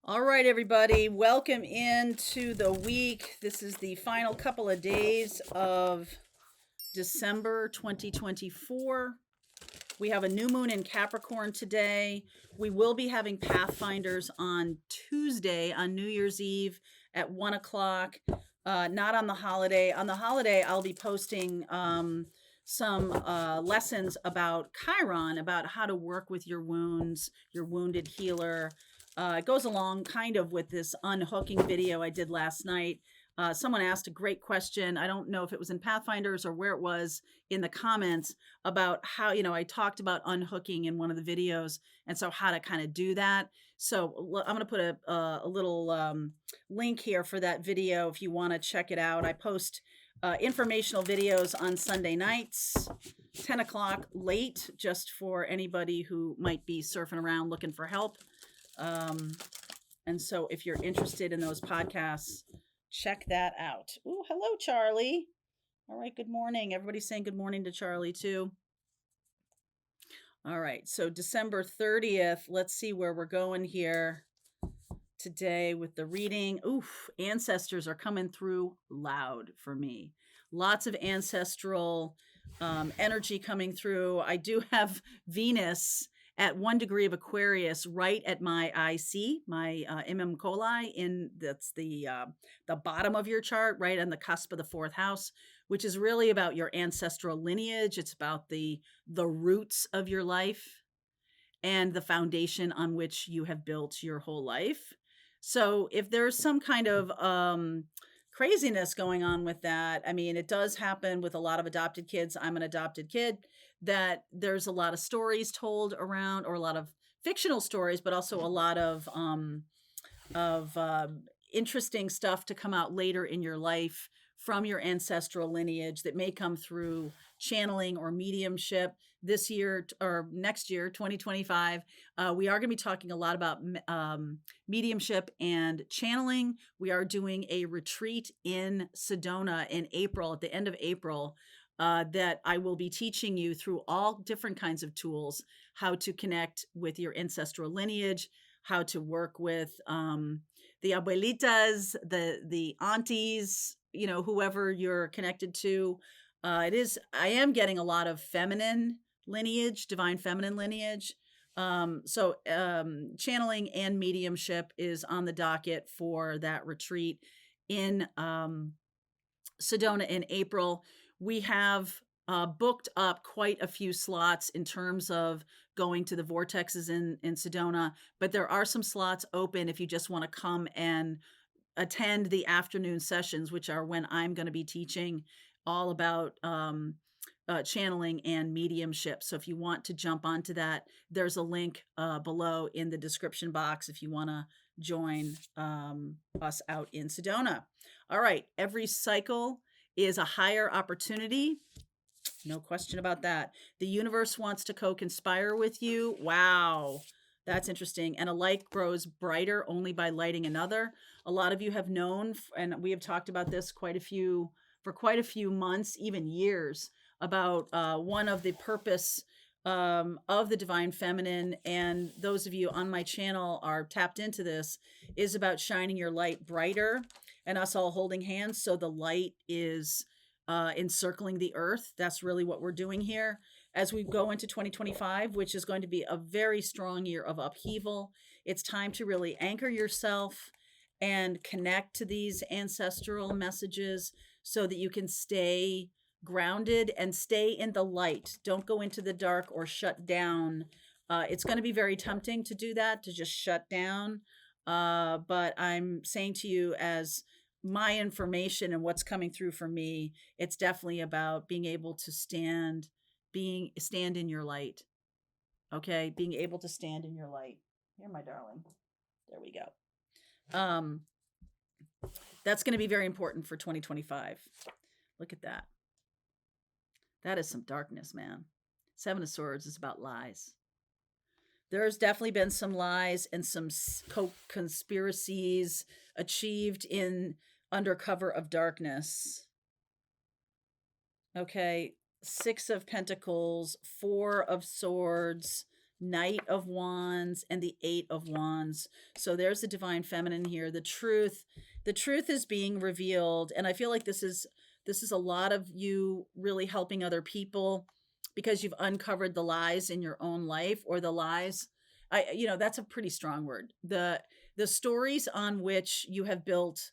All right, everybody, welcome into the week. This is the final couple of days of December 2024. We have a new moon in Capricorn today. We will be having Pathfinders on Tuesday, on New Year's Eve at 1 o'clock, not on the holiday. On the holiday, I'll be posting some lessons about Chiron, about how to work with your wounds, your wounded healer. It goes along kind of with this unhooking video I did last night. Someone asked a great question. I don't know if it was in Pathfinders or where it was in the comments about how, I talked about unhooking in one of the videos. And so how to kind of do that. So I'm going to put a little link here for that video if you want to check it out. I post informational videos on Sunday nights, 10 o'clock late, just for anybody who might be surfing around looking for help. And so if you're interested in those podcasts, check that out. Ooh, hello, Charlie. All right, good morning. Everybody's saying good morning to Charlie too. All right, so December 30th, let's see where we're going here today with the reading. Oof, ancestors are coming through loud for me. Lots of ancestral energy coming through. I do have Venus at 1 degree of Aquarius, right at my IC, my coli, that's the bottom of your chart, right on the cusp of the 4th house, which is really about your ancestral lineage. It's about the roots of your life and the foundation on which you have built your whole life. So if there's some kind of craziness going on with that, I mean, it does happen with a lot of adopted kids. I'm an adopted kid. That there's a lot of stories told around, or a lot of fictional stories, but also a lot of interesting stuff to come out later in your life from your ancestral lineage that may come through channeling or mediumship. This year or next year, 2025, we are going to be talking a lot about mediumship and channeling. We are doing a retreat in Sedona in April, at the end of April, that I will be teaching you through all different kinds of tools, how to connect with your ancestral lineage, how to work with the abuelitas, the aunties, whoever you're connected to. I am getting a lot of feminine lineage, divine feminine lineage. So channeling and mediumship is on the docket for that retreat in Sedona in April. We have booked up quite a few slots in terms of going to the vortexes in Sedona, but there are some slots open if you just want to come and attend the afternoon sessions, which are when I'm going to be teaching all about channeling and mediumship. So if you want to jump onto that, there's a link below in the description box if you want to join us out in Sedona. All right, every cycle is a higher opportunity. No question about that. The universe wants to co-conspire with you. Wow, that's interesting. And a light grows brighter only by lighting another. A lot of you have known, and we have talked about this for quite a few months, even years, about one of the purpose of the divine feminine, and those of you on my channel are tapped into this, is about shining your light brighter and us all holding hands so the light is encircling the earth. That's really what we're doing here as we go into 2025, which is going to be a very strong year of upheaval. It's time to really anchor yourself and connect to these ancestral messages so that you can stay grounded and stay in the light. Don't go into the dark or shut down. It's going to be very tempting to do that, to just shut down. But I'm saying to you, as my information and what's coming through for me, it's definitely about being able to stand in your light. Okay, being able to stand in your light. Here, my darling. There we go. That's going to be very important for 2025. Look at that. That is some darkness, man. 7 of Swords is about lies. There's definitely been some lies and some conspiracies achieved under cover of darkness. Okay, 6 of Pentacles, 4 of Swords, Knight of Wands, and the Eight of Wands. So there's the divine feminine here. The truth is being revealed, and I feel like this is a lot of you really helping other people because you've uncovered the lies in your own life, or the lies, that's a pretty strong word. The stories on which you have built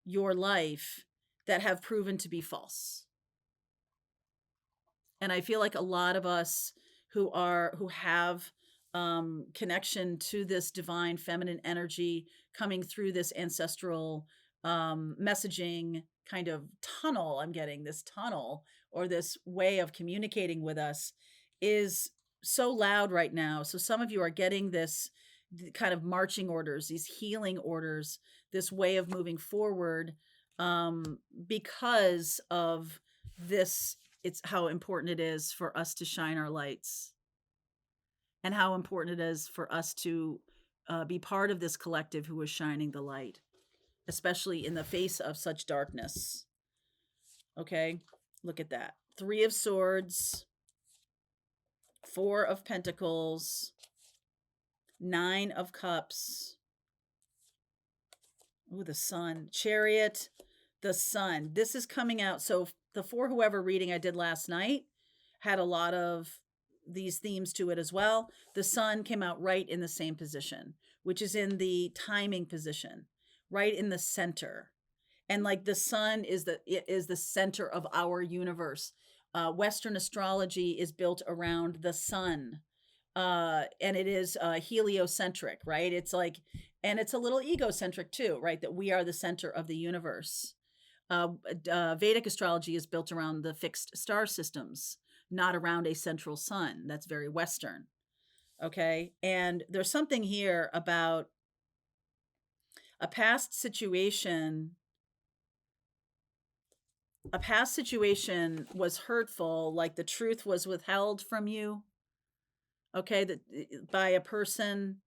your life that have proven to be false. And I feel like a lot of us who have connection to this divine feminine energy coming through this ancestral messaging kind of tunnel, I'm getting this tunnel, or this way of communicating with us, is so loud right now. So some of you are getting this kind of marching orders, these healing orders, this way of moving forward, because of this. It's how important it is for us to shine our lights, and how important it is for us to be part of this collective who is shining the light, especially in the face of such darkness. Okay, look at that. Three of Swords, Four of Pentacles, Nine of Cups. Ooh, the Sun. Chariot, the Sun. This is coming out. So the For Whoever reading I did last night had a lot of these themes to it as well. The Sun came out right in the same position, which is in the timing position, right in the center. And like the Sun is the center of our universe. Western astrology is built around the Sun. And it is heliocentric, right? It's like, and it's a little egocentric too, right? That we are the center of the universe. Vedic astrology is built around the fixed star systems, not around a central sun. That's very Western. Okay. And there's something here about a past situation. A past situation was hurtful, like the truth was withheld from you, okay, that by a person,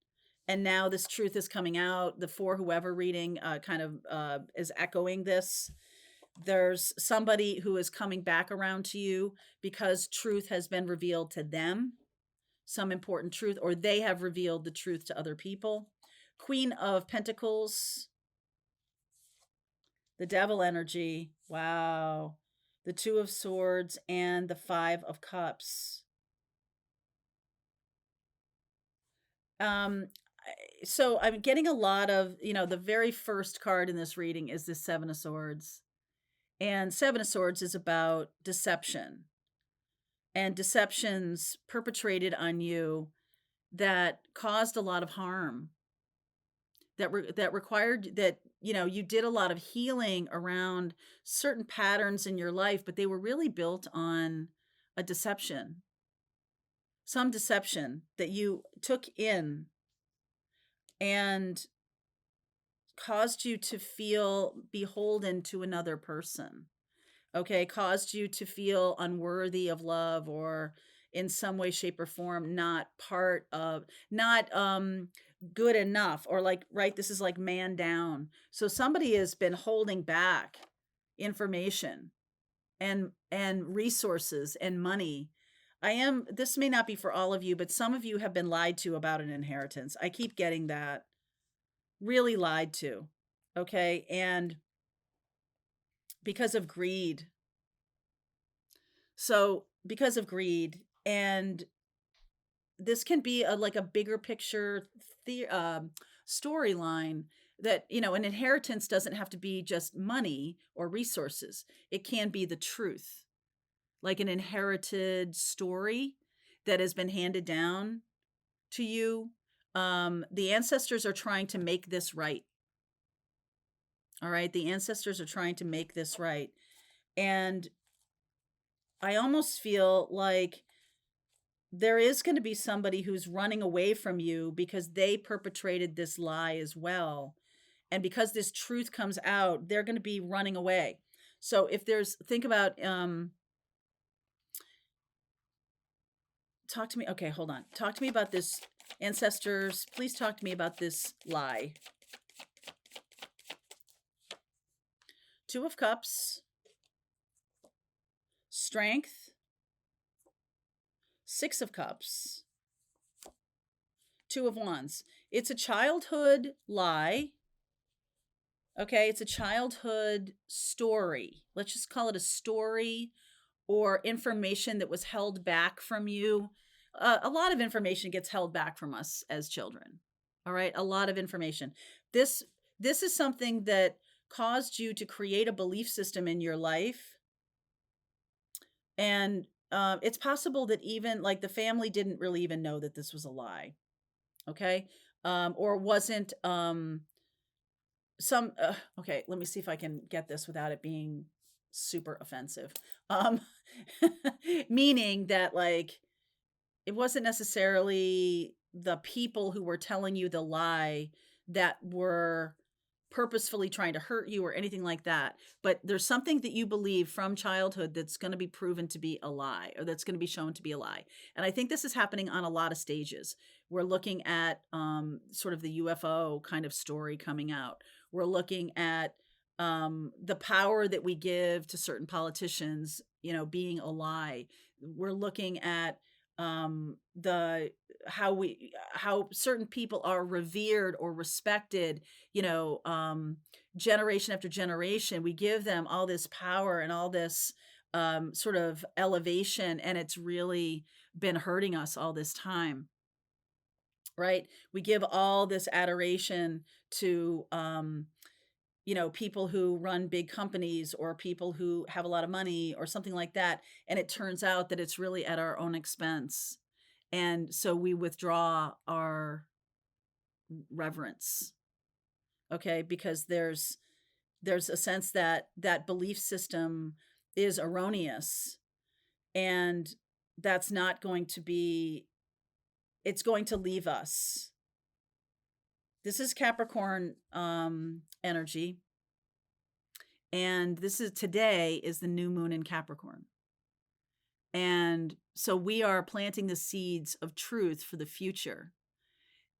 and now this truth is coming out. The For Whoever reading kind of is echoing this. There's somebody who is coming back around to you because truth has been revealed to them, some important truth, or they have revealed the truth to other people. Queen of Pentacles, the Devil energy, wow, the Two of Swords, and the Five of Cups. So I'm getting a lot of, the very first card in this reading is the Seven of Swords. And Seven of Swords is about deception, and deceptions perpetrated on you that caused a lot of harm, that required that, you did a lot of healing around certain patterns in your life, but they were really built on a deception, some deception that you took in and caused you to feel beholden to another person. Okay, caused you to feel unworthy of love, or in some way, shape, or form not part of, not good enough, or like, right, this is like man down. So somebody has been holding back information and resources and money. This may not be for all of you, but some of you have been lied to about an inheritance. I keep getting that. Really lied to. Okay, and because of greed. So because of greed, and this can be like a bigger picture storyline, that, an inheritance doesn't have to be just money or resources. It can be the truth, like an inherited story that has been handed down to you. The ancestors are trying to make this right. All right. The ancestors are trying to make this right. And I almost feel like there is going to be somebody who's running away from you because they perpetrated this lie as well. And because this truth comes out, they're going to be running away. So if think about, talk to me. Okay, hold on. Talk to me about this. Ancestors, please talk to me about this lie. Two of Cups, Strength, Six of Cups, Two of Wands. It's a childhood lie. Okay, it's a childhood story. Let's just call it a story or information that was held back from you. A lot of information gets held back from us as children. All right, a lot of information. This this is something that caused you to create a belief system in your life, and it's possible that even like the family didn't really even know that this was a lie. Okay, or wasn't some okay, let me see if I can get this without it being super offensive. um Meaning that like it wasn't necessarily the people who were telling you the lie that were purposefully trying to hurt you or anything like that, but there's something that you believe from childhood that's going to be proven to be a lie, or that's going to be shown to be a lie. And I think this is happening on a lot of stages. We're looking at sort of the UFO kind of story coming out. We're looking at the power that we give to certain politicians, you know, being a lie. We're looking at the how certain people are revered or respected, you know, generation after generation. We give them all this power and all this sort of elevation, and it's really been hurting us all this time, right? We give all this adoration to you know, people who run big companies or people who have a lot of money or something like that, and it turns out that it's really at our own expense. And so we withdraw our reverence, okay? Because there's a sense that that belief system is erroneous, and that's not going to be, it's going to leave us. This is Capricorn energy, and this is today is the new moon in Capricorn. And so we are planting the seeds of truth for the future.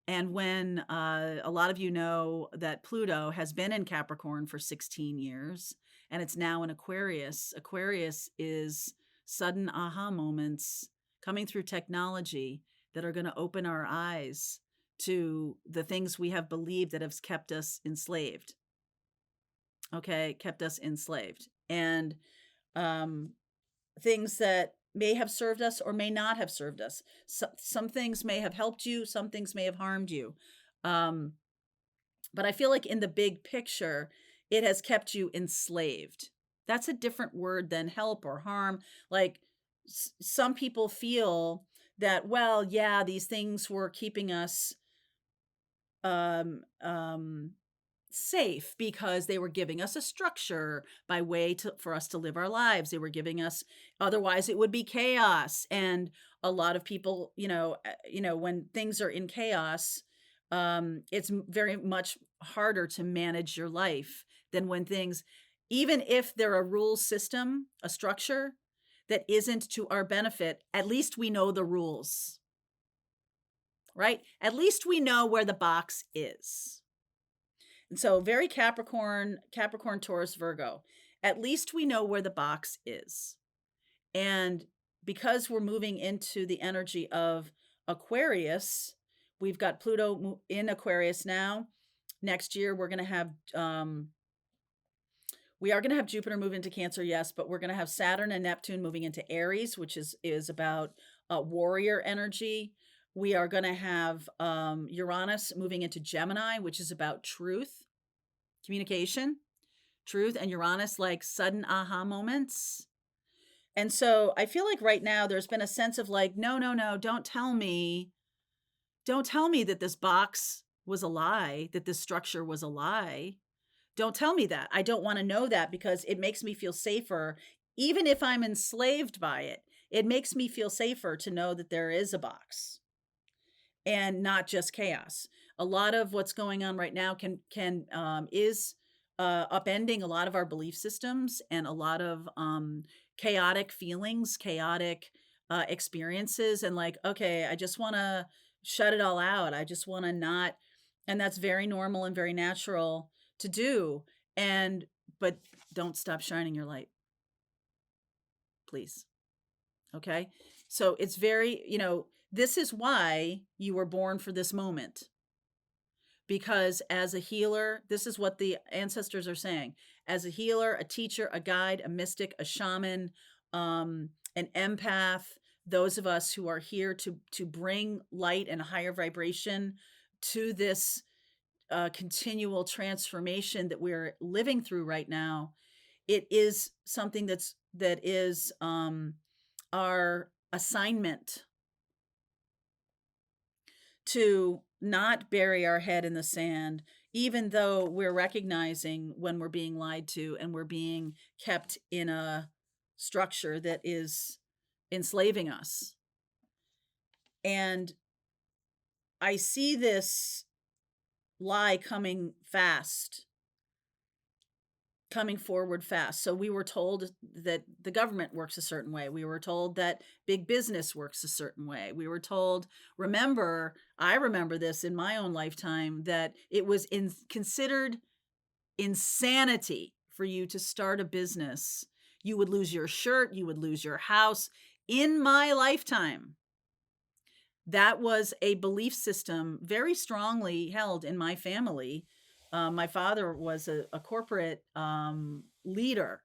And when a lot of you know that Pluto has been in Capricorn for 16 years and it's now in Aquarius, Aquarius is sudden aha moments coming through technology that are going to open our eyes to the things we have believed that have kept us enslaved. Okay, kept us enslaved. And things that may have served us or may not have served us. Some things may have helped you, some things may have harmed you. But I feel like in the big picture, it has kept you enslaved. That's a different word than help or harm. Like some people feel that, well, yeah, these things were keeping us um, um, safe because they were giving us a structure by way to for us to live our lives. They were giving us, otherwise it would be chaos. And a lot of people, you know, when things are in chaos, it's very much harder to manage your life than when things, even if they're a rule system, a structure that isn't to our benefit, at least we know the rules, right? At least we know where the box is. And so very Capricorn, Taurus, Virgo. At least we know where the box is. And because we're moving into the energy of Aquarius, we've got Pluto in Aquarius now. Next year, we're going to have, we are going to have Jupiter move into Cancer, yes, but we're going to have Saturn and Neptune moving into Aries, which is about warrior energy. We are going to have Uranus moving into Gemini, which is about truth, communication, truth, and Uranus, like sudden aha moments. And so I feel like right now there's been a sense of like, no, no, no, don't tell me that this box was a lie, that this structure was a lie. Don't tell me that. I don't want to know that because it makes me feel safer. Even if I'm enslaved by it, it makes me feel safer to know that there is a box and not just chaos. A lot of what's going on right now is upending a lot of our belief systems and a lot of chaotic feelings, chaotic experiences, and like, okay, I just want to shut it all out. I just want to not, and that's very normal and very natural to do. But don't stop shining your light, please. Okay. So it's very, this is why you were born for this moment. Because as a healer, this is what the ancestors are saying. As a healer, a teacher, a guide, a mystic, a shaman, an empath, those of us who are here to bring light and higher vibration to this continual transformation that we're living through right now, it is something that is our assignment to not bury our head in the sand, even though we're recognizing when we're being lied to and we're being kept in a structure that is enslaving us. And I see this lie coming forward fast. So we were told that the government works a certain way. We were told that big business works a certain way. We were told, I remember this in my own lifetime, that it was considered insanity for you to start a business. You would lose your shirt, you would lose your house. In my lifetime, that was a belief system very strongly held in my family. My father was a corporate leader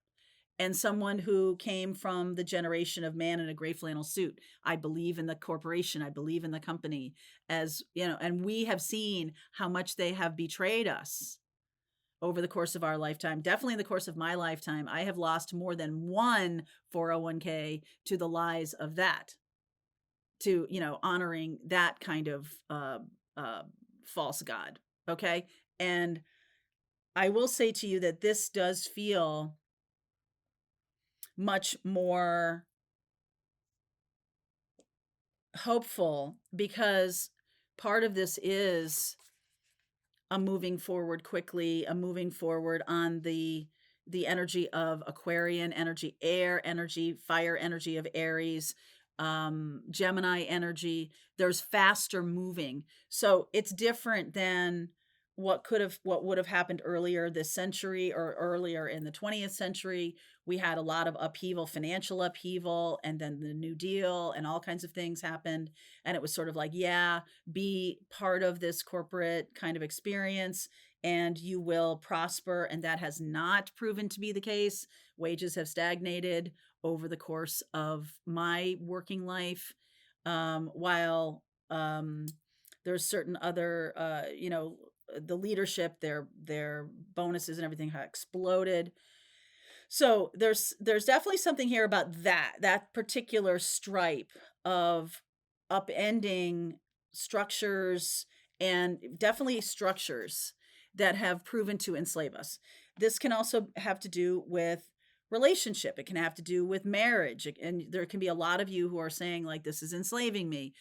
and someone who came from the generation of man in a gray flannel suit. I believe in the corporation. I believe in the company, as you know, and we have seen how much they have betrayed us over the course of our lifetime. Definitely in the course of my lifetime, I have lost more than one 401k to the lies of that, to honoring that kind of uh, false god. Okay. And I will say to you that this does feel much more hopeful, because part of this is a moving forward quickly, a moving forward on the energy of Aquarian energy, air energy, fire energy of Aries, Gemini energy. There's faster moving. So it's different than what would have happened earlier this century or earlier in the 20th century. We had a lot of upheaval, financial upheaval, and then the New Deal and all kinds of things happened. And it was sort of like, yeah, be part of this corporate kind of experience and you will prosper. And that has not proven to be the case. Wages have stagnated over the course of my working life, while there's certain other, the leadership, their bonuses and everything have exploded. So there's definitely something here about that particular stripe of upending structures, and definitely structures that have proven to enslave us. This can also have to do with relationship. It can have to do with marriage, and there can be a lot of you who are saying like, this is enslaving me.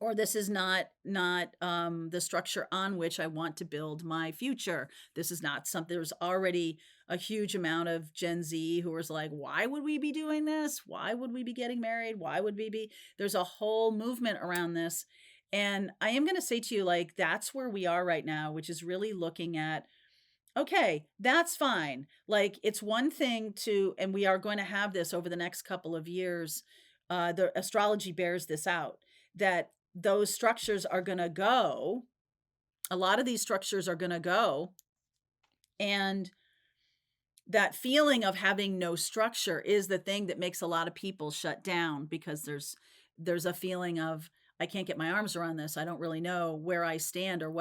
Or this is not the structure on which I want to build my future. This is not something. There's already a huge amount of Gen Z who was like, why would we be doing this? Why would we be getting married? Why would we be? There's a whole movement around this. And I am going to say to you, like, that's where we are right now, which is really looking at, okay, that's fine. Like, it's one thing to, and we are going to have this over the next couple of years. The astrology bears this out, that those structures are going to go. A lot of these structures are going to go. And that feeling of having no structure is the thing that makes a lot of people shut down, because there's a feeling of, I can't get my arms around this. I don't really know where I stand, or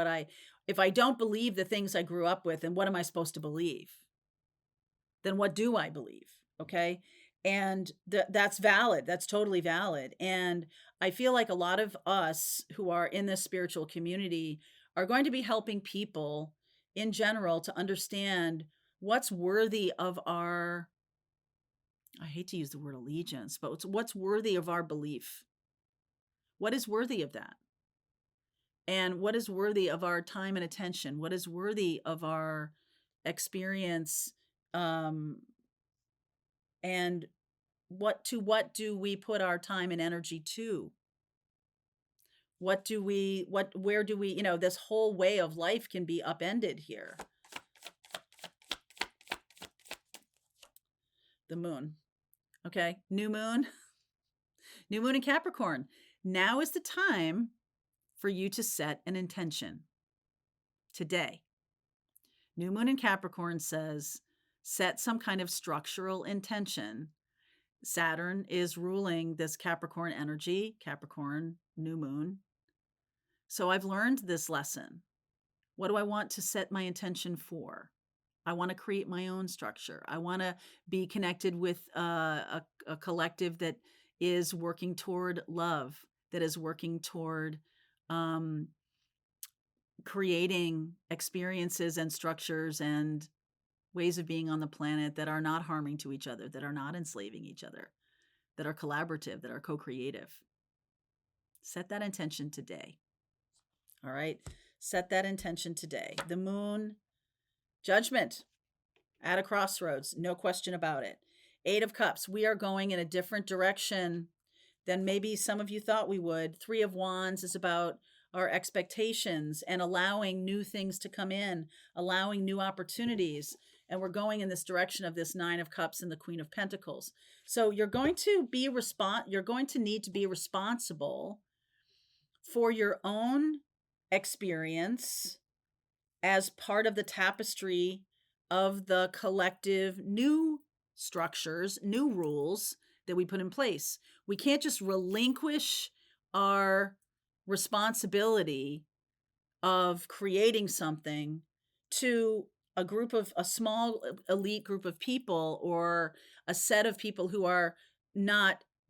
if I don't believe the things I grew up with, then what am I supposed to believe? Then what do I believe? Okay. And that's valid. That's totally valid. And I feel like a lot of us who are in this spiritual community are going to be helping people in general to understand what's worthy of our, I hate to use the word allegiance, but what's worthy of our belief. What is worthy of that? And what is worthy of our time and attention? What is worthy of our experience? And what do we put our time and energy to? Where do we, this whole way of life can be upended here. The moon. Okay. New moon in Capricorn. Now is the time for you to set an intention today. New moon in Capricorn says set some kind of structural intention. Saturn is ruling this Capricorn energy, Capricorn, new moon. So I've learned this lesson. What do I want to set my intention for? I want to create my own structure. I want to be connected with a collective that is working toward love, that is working toward um, creating experiences and structures and ways of being on the planet that are not harming to each other, that are not enslaving each other, that are collaborative, that are co-creative. Set that intention today. All right. Set that intention today. The moon, judgment, at a crossroads, no question about it. 8 of Cups, we are going in a different direction than maybe some of you thought we would. 3 of Wands is about our expectations and allowing new things to come in, allowing new opportunities. And we're going in this direction of this 9 of Cups and the Queen of Pentacles. So you're going to need to be responsible for your own experience as part of the tapestry of the collective new structures, new rules that we put in place. We can't just relinquish our responsibility of creating something to a small elite group of people, or a set of people who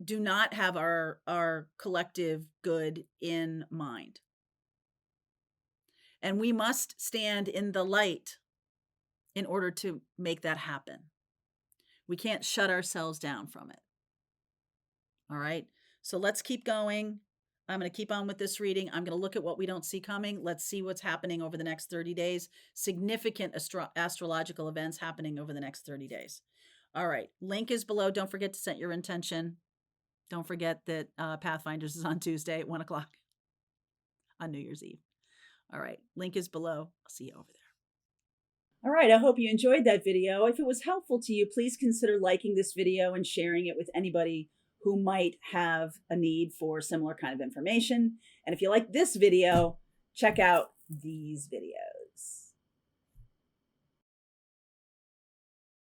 do not have our collective good in mind. And we must stand in the light in order to make that happen. We can't shut ourselves down from it. All right. So let's keep going. I'm going to keep on with this reading. I'm going to look at what we don't see coming. Let's see what's happening over the next 30 days. Significant astrological events happening over the next 30 days. All right. Link is below. Don't forget to set your intention. Don't forget that Pathfinders is on Tuesday at 1 o'clock on New Year's Eve. All right. Link is below. I'll see you over there. All right, I hope you enjoyed that video. If it was helpful to you, please consider liking this video and sharing it with anybody who might have a need for similar kind of information. And if you like this video, check out these videos.